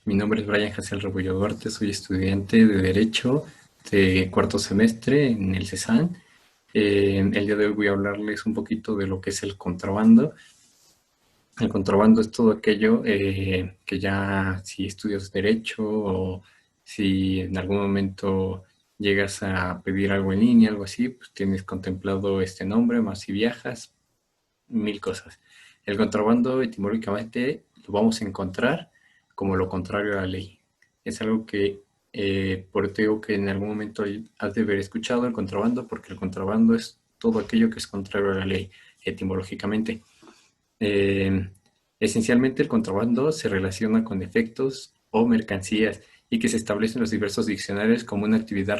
Mi nombre es Brian Hassel Rebollo Duarte, soy estudiante de Derecho de cuarto semestre en el CESAN. El día de hoy voy a hablarles un poquito de lo que es el contrabando. El contrabando es todo aquello que ya si estudias Derecho o si en algún momento llegas a pedir algo en línea, algo así, pues tienes contemplado este nombre, más si viajas, mil cosas. El contrabando etimológicamente lo vamos a encontrar como lo contrario a la ley. Es algo que, por eso digo que en algún momento has de haber escuchado el contrabando, porque el contrabando es todo aquello que es contrario a la ley, etimológicamente. Eh, Esencialmente el contrabando se relaciona con efectos o mercancías y que se establece en los diversos diccionarios como una actividad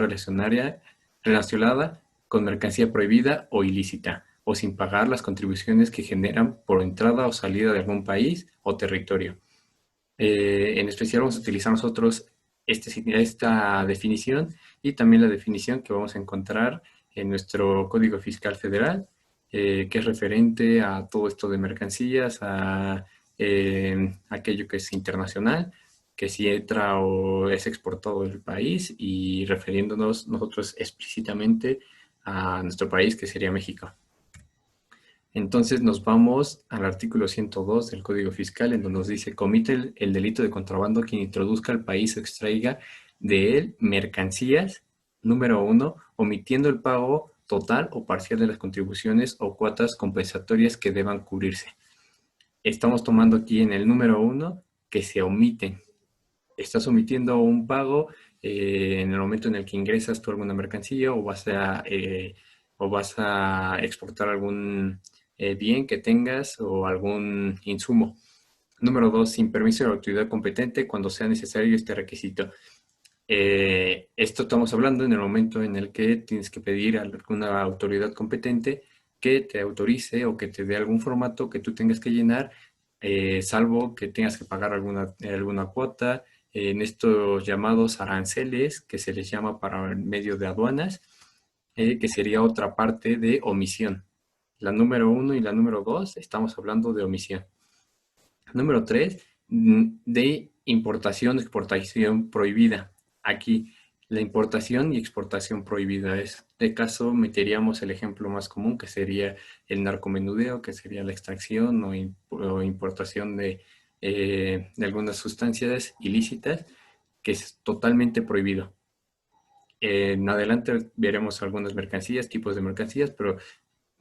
relacionada con mercancía prohibida o ilícita, o sin pagar las contribuciones que generan por entrada o salida de algún país o territorio. En especial vamos a utilizar nosotros esta definición y también la definición que vamos a encontrar en nuestro Código Fiscal Federal, que es referente a todo esto de mercancías, a aquello que es internacional, que si entra o es exportado del país y refiriéndonos nosotros explícitamente a nuestro país, que sería México. Entonces nos vamos al artículo 102 del Código Fiscal, en donde nos dice: comite el delito de contrabando quien introduzca al país o extraiga de él mercancías, número uno, omitiendo el pago total o parcial de las contribuciones o cuotas compensatorias que deban cubrirse. Estamos tomando aquí en el número uno que se omiten. Estás omitiendo un pago en el momento en el que ingresas tú alguna mercancía o vas a exportar algún bien que tengas o algún insumo. Número dos, sin permiso de la autoridad competente cuando sea necesario este requisito. Esto estamos hablando en el momento en el que tienes que pedir a alguna autoridad competente que te autorice o que te dé algún formato que tú tengas que llenar, salvo que tengas que pagar alguna cuota en estos llamados aranceles, que se les llama para el medio de aduanas, que sería otra parte de omisión. La número uno y la número dos, estamos hablando de omisión. Número tres, de importación, exportación prohibida. Aquí, la importación y exportación prohibida. En este caso, meteríamos el ejemplo más común, que sería el narcomenudeo, que sería la extracción o importación de algunas sustancias ilícitas, que es totalmente prohibido. En adelante veremos algunas mercancías, tipos de mercancías, pero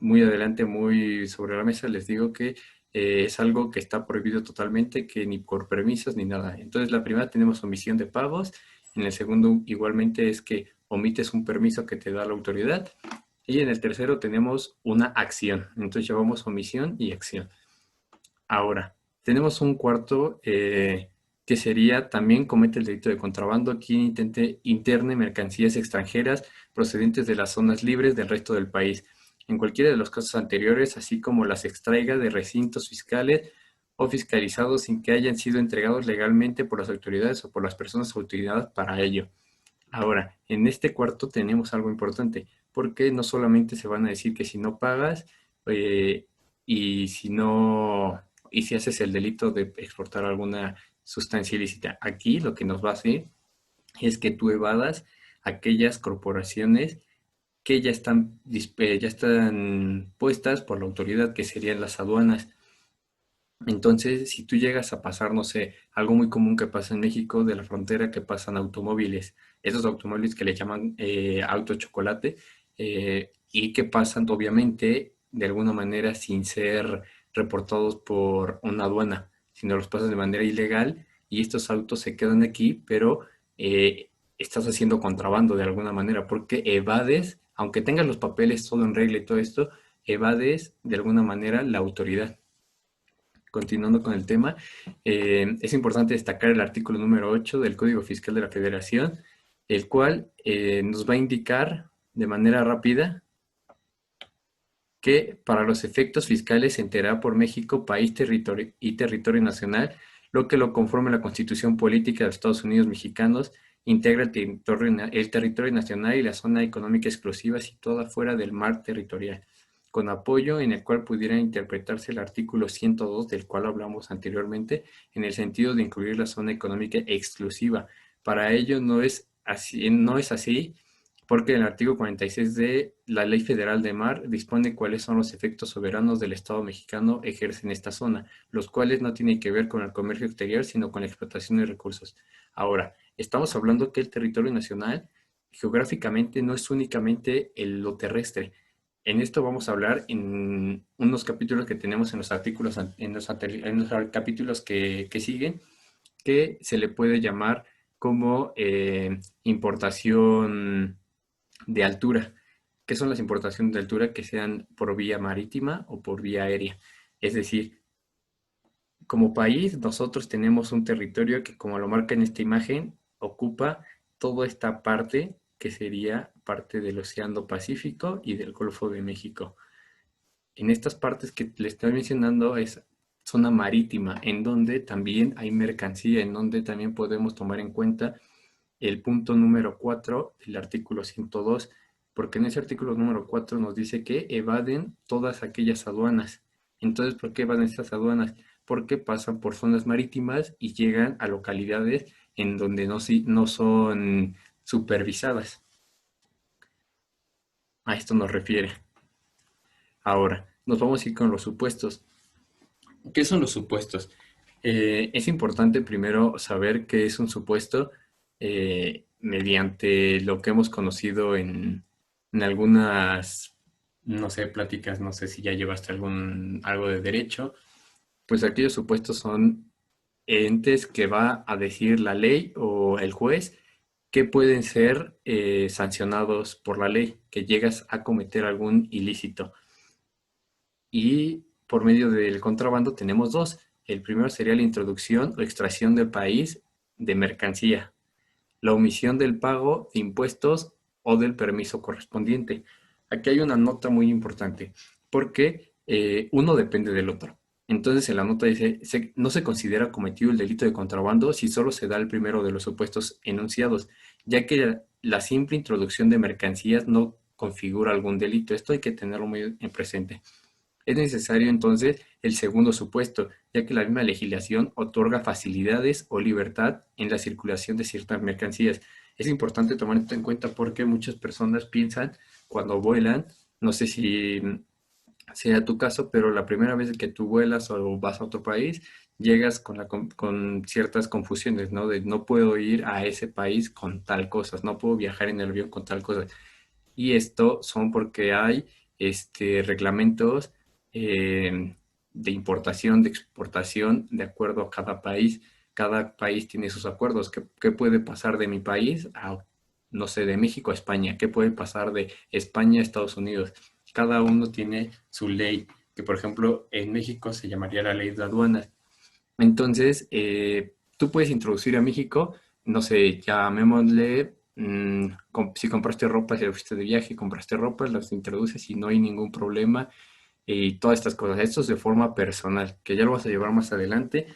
muy adelante, muy sobre la mesa, les digo que es algo que está prohibido totalmente, que ni por permisos ni nada. Entonces, la primera tenemos omisión de pagos, en el segundo igualmente es que omites un permiso que te da la autoridad, y en el tercero tenemos una acción. Entonces llevamos omisión y acción. Ahora, tenemos un cuarto que sería también comete el delito de contrabando quien interne mercancías extranjeras procedentes de las zonas libres del resto del país, en cualquiera de los casos anteriores, así como las extraiga de recintos fiscales o fiscalizados sin que hayan sido entregados legalmente por las autoridades o por las personas autorizadas para ello. Ahora, en este cuarto tenemos algo importante, porque no solamente se van a decir que si no pagas eh, y si no, y si haces el delito de exportar alguna sustancia ilícita, aquí lo que nos va a hacer es que tú evadas aquellas corporaciones que ya están puestas por la autoridad, que serían las aduanas. Entonces, si tú llegas a pasar, no sé, algo muy común que pasa en México, de la frontera, que pasan automóviles, esos automóviles que le llaman auto chocolate, y que pasan obviamente de alguna manera sin ser reportados por una aduana, sino los pasan de manera ilegal y estos autos se quedan aquí, pero estás haciendo contrabando de alguna manera porque evades, aunque tengas los papeles todo en regla y todo esto, evades de alguna manera la autoridad. Continuando con el tema, es importante destacar el artículo número 8 del Código Fiscal de la Federación, el cual nos va a indicar de manera rápida que para los efectos fiscales se enterará por México, país y territorio nacional, lo que lo conforme a la Constitución Política de los Estados Unidos Mexicanos, integra el territorio nacional y la zona económica exclusiva situada fuera del mar territorial, con apoyo en el cual pudiera interpretarse el artículo 102 del cual hablamos anteriormente, en el sentido de incluir la zona económica exclusiva. Para ello no es así, porque el artículo 46 de la Ley Federal de Mar dispone cuáles son los efectos soberanos del Estado mexicano ejercen esta zona, los cuales no tienen que ver con el comercio exterior, sino con la explotación de recursos. Ahora, estamos hablando que el territorio nacional geográficamente no es únicamente lo terrestre. En esto vamos a hablar en unos capítulos que tenemos en los artículos, en los capítulos que siguen, que se le puede llamar como importación de altura. ¿Qué son las importaciones de altura? Que sean por vía marítima o por vía aérea. Es decir, como país, nosotros tenemos un territorio que, como lo marca en esta imagen, ocupa toda esta parte que sería parte del Océano Pacífico y del Golfo de México. En estas partes que le estoy mencionando es zona marítima, en donde también hay mercancía, en donde también podemos tomar en cuenta el punto número 4 del artículo 102, porque en ese artículo número 4 nos dice que evaden todas aquellas aduanas. Entonces, ¿por qué evaden estas aduanas? Porque pasan por zonas marítimas y llegan a localidades en donde no son supervisadas. A esto nos refiere. Ahora, nos vamos a ir con los supuestos. ¿Qué son los supuestos? Es importante primero saber qué es un supuesto mediante lo que hemos conocido en algunas, no sé, pláticas, no sé si ya llevaste algo de derecho, pues aquellos supuestos son entes que va a decir la ley o el juez que pueden ser sancionados por la ley, que llegas a cometer algún ilícito. Y por medio del contrabando tenemos dos. El primero sería la introducción o extracción del país de mercancía, la omisión del pago de impuestos o del permiso correspondiente. Aquí hay una nota muy importante, porque uno depende del otro. Entonces en la nota dice, no se considera cometido el delito de contrabando si solo se da el primero de los supuestos enunciados, ya que la simple introducción de mercancías no configura algún delito. Esto hay que tenerlo muy en presente. Es necesario entonces el segundo supuesto, ya que la misma legislación otorga facilidades o libertad en la circulación de ciertas mercancías. Es importante tomar esto en cuenta porque muchas personas piensan cuando vuelan, no sé si sea tu caso, pero la primera vez que tú vuelas o vas a otro país, llegas con ciertas confusiones, ¿no? De no puedo ir a ese país con tal cosa, no puedo viajar en el avión con tal cosa. Y esto son porque hay reglamentos de importación, de exportación, de acuerdo a cada país. Cada país tiene sus acuerdos. ¿Qué puede pasar de mi país a, no sé, de México a España? ¿Qué puede pasar de España a Estados Unidos? Cada uno tiene su ley, que por ejemplo en México se llamaría la ley de aduanas. Entonces, tú puedes introducir a México, no sé, llamémosle, si compraste ropa, si fuiste de viaje, compraste ropa, las introduces y no hay ningún problema y todas estas cosas. Esto es de forma personal, que ya lo vas a llevar más adelante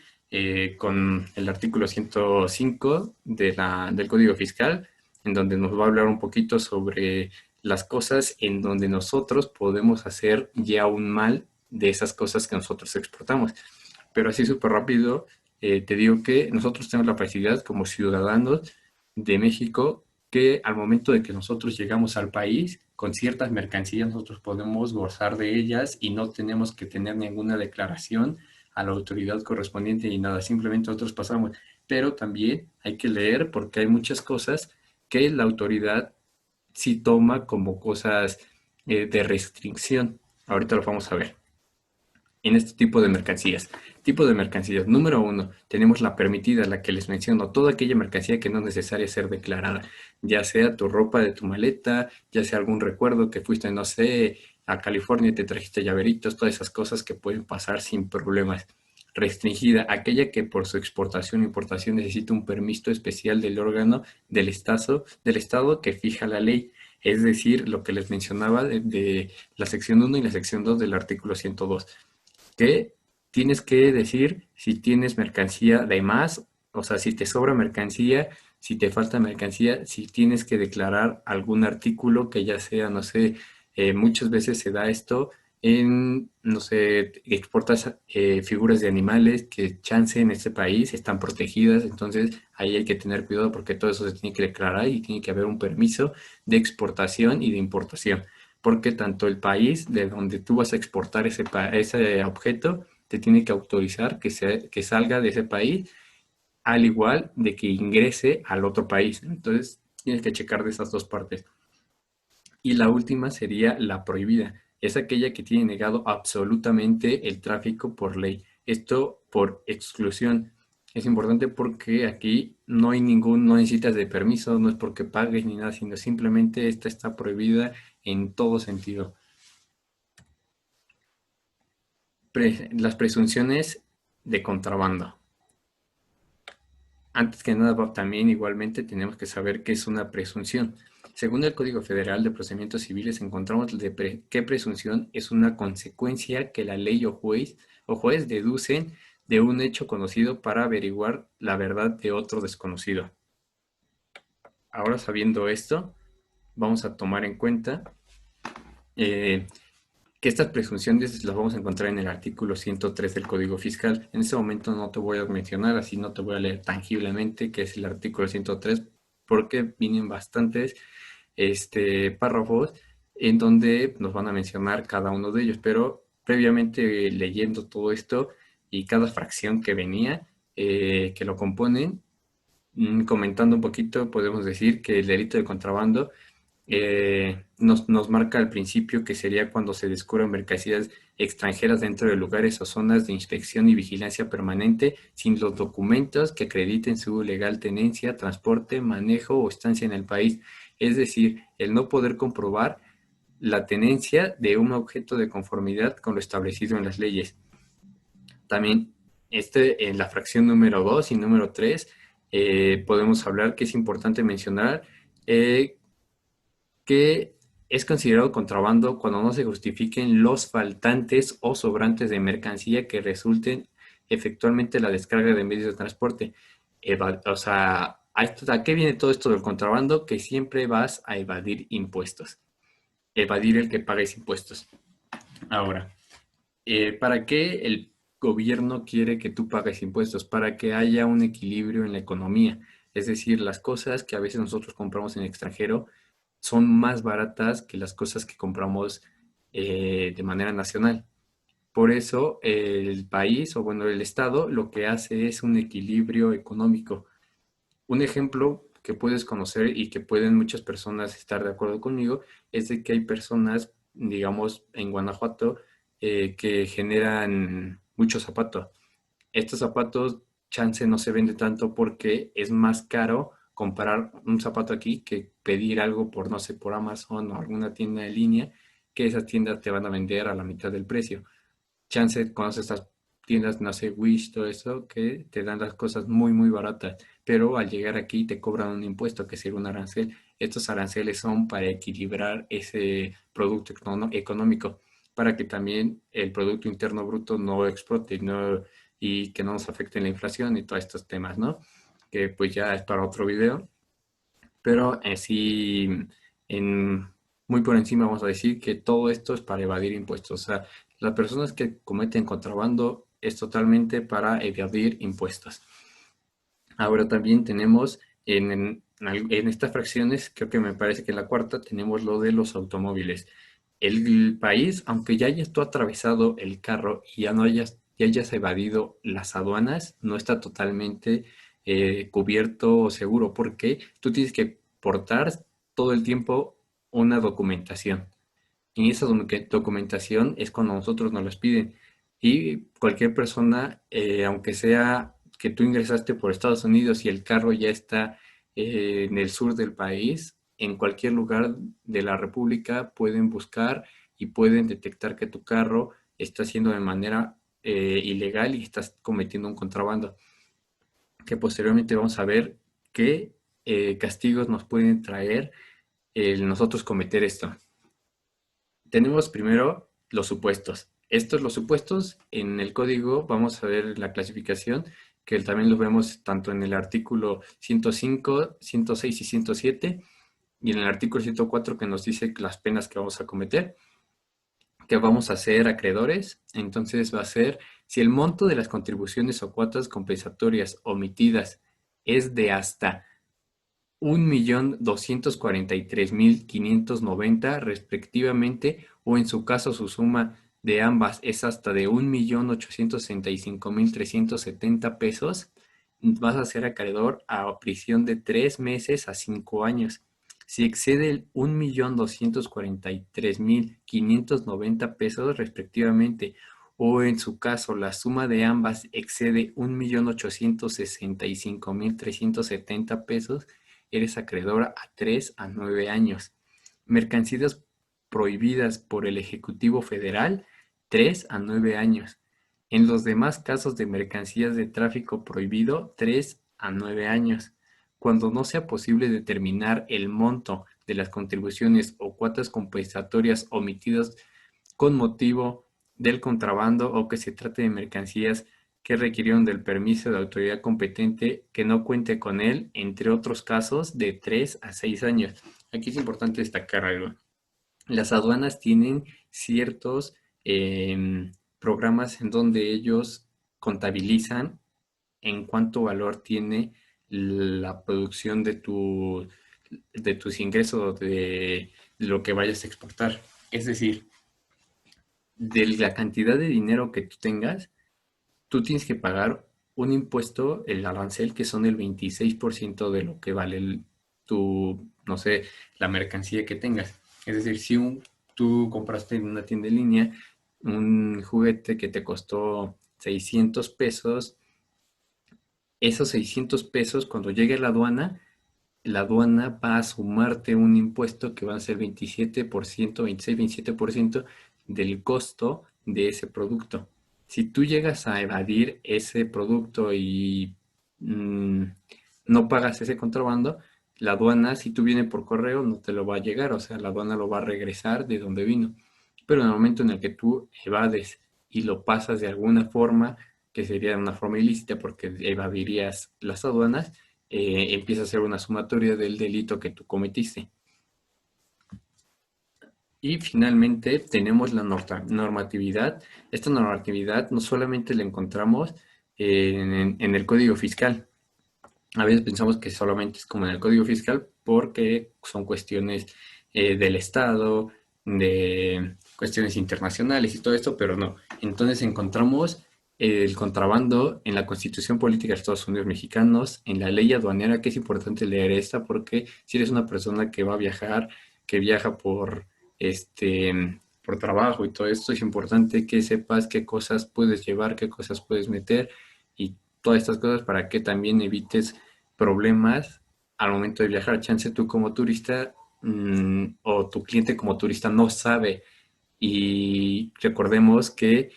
con el artículo 105 del Código Fiscal, en donde nos va a hablar un poquito sobre las cosas en donde nosotros podemos hacer ya un mal de esas cosas que nosotros exportamos. Pero así súper rápido, te digo que nosotros tenemos la facilidad como ciudadanos de México que al momento de que nosotros llegamos al país, con ciertas mercancías nosotros podemos gozar de ellas y no tenemos que tener ninguna declaración a la autoridad correspondiente ni nada, simplemente nosotros pasamos. Pero también hay que leer porque hay muchas cosas que la autoridad sí toma como cosas de restricción. Ahorita lo vamos a ver en este tipo de mercancías. Tipo de mercancías. Número uno, tenemos la permitida, la que les menciono, toda aquella mercancía que no es necesaria ser declarada, ya sea tu ropa de tu maleta, ya sea algún recuerdo que fuiste, no sé, a California y te trajiste llaveritos, todas esas cosas que pueden pasar sin problemas. Restringida, aquella que por su exportación o importación necesita un permiso especial del órgano del estado que fija la ley. Es decir, lo que les mencionaba de la sección uno y la sección 2 del artículo 102 que tienes que decir si tienes mercancía de más, o sea, si te sobra mercancía, si te falta mercancía, si tienes que declarar algún artículo que ya sea, no sé, muchas veces se da esto en, no sé, exportas figuras de animales que chance en este país están protegidas, entonces ahí hay que tener cuidado porque todo eso se tiene que declarar y tiene que haber un permiso de exportación y de importación, porque tanto el país de donde tú vas a exportar ese objeto te tiene que autorizar que salga de ese país, al igual de que ingrese al otro país. Entonces tienes que checar de esas dos partes. Y la última sería la prohibida. Es aquella que tiene negado absolutamente el tráfico por ley. Esto por exclusión. Es importante porque aquí no necesitas de permiso, no es porque pagues ni nada, sino simplemente esta está prohibida en todo sentido. Las presunciones de contrabando. Antes que nada, también igualmente tenemos que saber qué es una presunción. Según el Código Federal de Procedimientos Civiles, encontramos que presunción es una consecuencia que la ley o juez deducen de un hecho conocido para averiguar la verdad de otro desconocido. Ahora, sabiendo esto, vamos a tomar en cuenta eh, que estas presunciones las vamos a encontrar en el artículo 103 del Código Fiscal. En este momento no te voy a mencionar, así no te voy a leer tangiblemente qué es el artículo 103, porque vienen bastantes párrafos en donde nos van a mencionar cada uno de ellos, pero previamente leyendo todo esto y cada fracción que venía, que lo componen, comentando un poquito, podemos decir que el delito de contrabando nos marca al principio que sería cuando se descubran mercancías extranjeras dentro de lugares o zonas de inspección y vigilancia permanente sin los documentos que acrediten su legal tenencia, transporte, manejo o estancia en el país. Es decir, el no poder comprobar la tenencia de un objeto de conformidad con lo establecido en las leyes. También en la fracción número 2 y número 3 podemos hablar que es importante mencionar eh, que es considerado contrabando cuando no se justifiquen los faltantes o sobrantes de mercancía que resulten efectualmente la descarga de medios de transporte. O sea, ¿a qué viene todo esto del contrabando? Que siempre vas a evadir impuestos. Evadir el que pagues impuestos. Ahora, ¿para qué el gobierno quiere que tú pagues impuestos? Para que haya un equilibrio en la economía. Es decir, las cosas que a veces nosotros compramos en el extranjero son más baratas que las cosas que compramos de manera nacional. Por eso el país, o bueno, el Estado, lo que hace es un equilibrio económico. Un ejemplo que puedes conocer y que pueden muchas personas estar de acuerdo conmigo es de que hay personas, digamos, en Guanajuato, que generan muchos zapatos. Estos zapatos, chance no se vende tanto porque es más caro comprar un zapato aquí que pedir algo por, no sé, por Amazon o alguna tienda en línea, que esas tiendas te van a vender a la mitad del precio. Chance conoces estas tiendas, no sé, Wish, todo eso, que te dan las cosas muy, muy baratas, pero al llegar aquí te cobran un impuesto que sería un arancel. Estos aranceles son para equilibrar ese producto económico, para que también el Producto Interno Bruto no explote y que no nos afecte la inflación y todos estos temas, ¿no? Que pues ya es para otro video, pero sí, en, muy por encima vamos a decir que todo esto es para evadir impuestos. O sea, las personas que cometen contrabando es totalmente para evadir impuestos. Ahora también tenemos en estas fracciones, creo que me parece que en la cuarta tenemos lo de los automóviles. El país, aunque ya hayas tú atravesado el carro y ya hayas evadido las aduanas, no está totalmente cubierto o seguro, porque tú tienes que portar todo el tiempo una documentación. Y esa documentación es cuando nosotros nos las piden. Y cualquier persona, aunque sea que tú ingresaste por Estados Unidos y el carro ya está en el sur del país, en cualquier lugar de la República pueden buscar y pueden detectar que tu carro está haciendo de manera ilegal y estás cometiendo un contrabando. Que posteriormente vamos a ver qué castigos nos pueden traer el nosotros cometer esto. Tenemos primero los supuestos. Los supuestos, en el código vamos a ver la clasificación, que también lo vemos tanto en el artículo 105, 106 y 107, y en el artículo 104 que nos dice las penas que vamos a cometer, que vamos a ser acreedores. Entonces va a ser, si el monto de las contribuciones o cuotas compensatorias omitidas es de hasta 1.243.590 respectivamente, o en su caso su suma de ambas es hasta de 1.865.370 pesos, vas a ser acreedor a prisión de 3 meses a 5 años. Si excede el 1.243.590 pesos respectivamente, o en su caso la suma de ambas excede 1.865.370 pesos, eres acreedora a 3 a 9 años. Mercancías prohibidas por el Ejecutivo Federal, 3 a 9 años. En los demás casos de mercancías de tráfico prohibido, 3 a 9 años. Cuando no sea posible determinar el monto de las contribuciones o cuotas compensatorias omitidas con motivo del contrabando, o que se trate de mercancías que requirieron del permiso de autoridad competente que no cuente con él, entre otros casos, de 3 a 6 años. Aquí es importante destacar algo. Las aduanas tienen ciertos programas en donde ellos contabilizan en cuánto valor tiene la producción de tus ingresos, de lo que vayas a exportar. Es decir, de la cantidad de dinero que tú tengas, tú tienes que pagar un impuesto, el arancel, que son el 26% de lo que vale tu, no sé, la mercancía que tengas. Es decir, si tú compraste en una tienda en línea un juguete que te costó 600 pesos, esos 600 pesos cuando llegue a la aduana va a sumarte un impuesto que va a ser 27%, 26, 27% del costo de ese producto. Si tú llegas a evadir ese producto y mm, no pagas ese contrabando, la aduana, si tú vienes por correo, no te lo va a llegar, o sea, la aduana lo va a regresar de donde vino. Pero en el momento en el que tú evades y lo pasas de alguna forma, que sería una forma ilícita porque evadirías las aduanas, empieza a ser una sumatoria del delito que tú cometiste. Y finalmente tenemos la normatividad. Esta normatividad no solamente la encontramos en el Código Fiscal. A veces pensamos que solamente es como en el Código Fiscal porque son cuestiones del Estado, de cuestiones internacionales y todo esto, pero no. Entonces encontramos el contrabando en la Constitución Política de Estados Unidos Mexicanos, en la ley aduanera, que es importante leer esta porque si eres una persona que va a viajar, que viaja por trabajo y todo esto, es importante que sepas qué cosas puedes llevar, qué cosas puedes meter y todas estas cosas para que también evites problemas al momento de viajar. Chance tú como turista o tu cliente como turista no sabe, y recordemos que